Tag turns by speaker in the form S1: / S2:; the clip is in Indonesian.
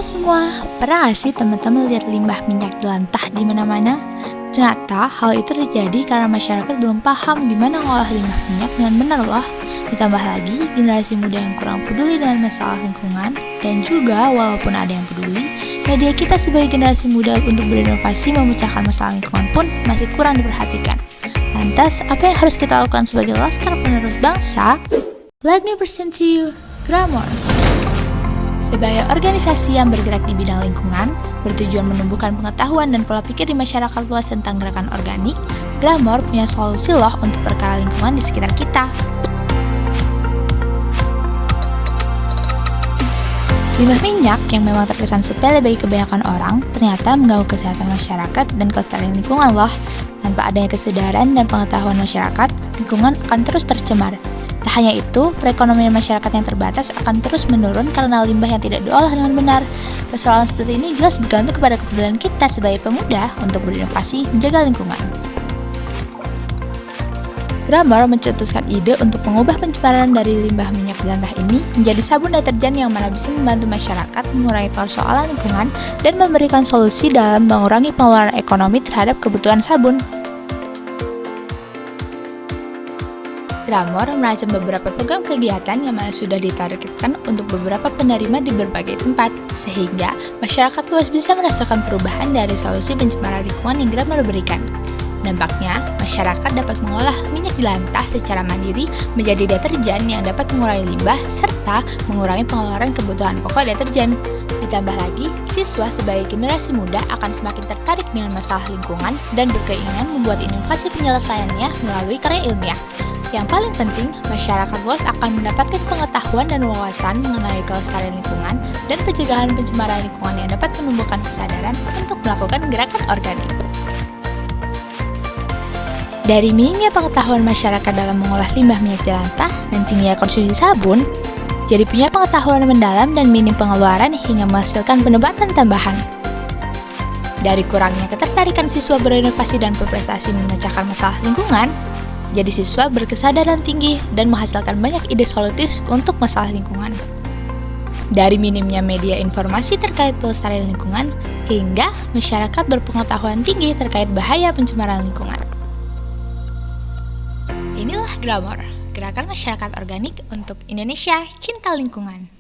S1: Halo semua, pernah gak sih teman-teman lihat limbah minyak jelantah di mana-mana? Ternyata hal itu terjadi karena masyarakat belum paham gimana ngolah limbah minyak dengan benar loh. Ditambah lagi, generasi muda yang kurang peduli dengan masalah lingkungan, dan juga walaupun ada yang peduli, media kita sebagai generasi muda untuk berinovasi memecahkan masalah lingkungan pun masih kurang diperhatikan. Lantas, apa yang harus kita lakukan sebagai laskar penerus bangsa? Let me present to you Grammar. Sebagai organisasi yang bergerak di bidang lingkungan, bertujuan menumbuhkan pengetahuan dan pola pikir di masyarakat luas tentang gerakan organik, Glamor punya solusi loh untuk perkara lingkungan di sekitar kita. Limbah minyak yang memang terkesan sepele bagi kebanyakan orang, ternyata mengganggu kesehatan masyarakat dan kelestarian lingkungan loh. Tanpa adanya kesadaran dan pengetahuan masyarakat, lingkungan akan terus tercemar. Tak hanya itu, perekonomian masyarakat yang terbatas akan terus menurun karena limbah yang tidak diolah dengan benar. Persoalan seperti ini jelas bergantung kepada kepedulian kita sebagai pemuda untuk berinovasi menjaga lingkungan. Grammar mencetuskan ide untuk mengubah pencemaran dari limbah minyak jelantah ini menjadi sabun deterjen yang mana bisa membantu masyarakat mengurangi persoalan lingkungan dan memberikan solusi dalam mengurangi pengeluaran ekonomi terhadap kebutuhan sabun. Gramor merancang beberapa program kegiatan yang mana sudah ditargetkan untuk beberapa penerima di berbagai tempat, sehingga masyarakat luas bisa merasakan perubahan dari solusi pencemaran lingkungan yang Gramor berikan. Dampaknya, masyarakat dapat mengolah minyak jelantah secara mandiri menjadi deterjen yang dapat mengurangi limbah serta mengurangi pengeluaran kebutuhan pokok deterjen. Ditambah lagi, siswa sebagai generasi muda akan semakin tertarik dengan masalah lingkungan dan berkeinginan membuat inovasi penyelesaiannya melalui karya ilmiah. Yang paling penting, masyarakat luas akan mendapatkan pengetahuan dan wawasan mengenai kelestarian lingkungan dan pencegahan pencemaran lingkungan yang dapat menumbuhkan kesadaran untuk melakukan gerakan organik. Dari minimnya pengetahuan masyarakat dalam mengolah limbah minyak jelantah dan tingginya konsumsi sabun, jadi punya pengetahuan mendalam dan minim pengeluaran hingga menghasilkan penebatan tambahan. Dari kurangnya ketertarikan siswa berinovasi dan berprestasi memecahkan masalah lingkungan, jadi siswa berkesadaran tinggi dan menghasilkan banyak ide solutif untuk masalah lingkungan. Dari minimnya media informasi terkait pelestarian lingkungan, hingga masyarakat berpengetahuan tinggi terkait bahaya pencemaran lingkungan. Inilah Gramor, gerakan masyarakat organik untuk Indonesia cinta lingkungan.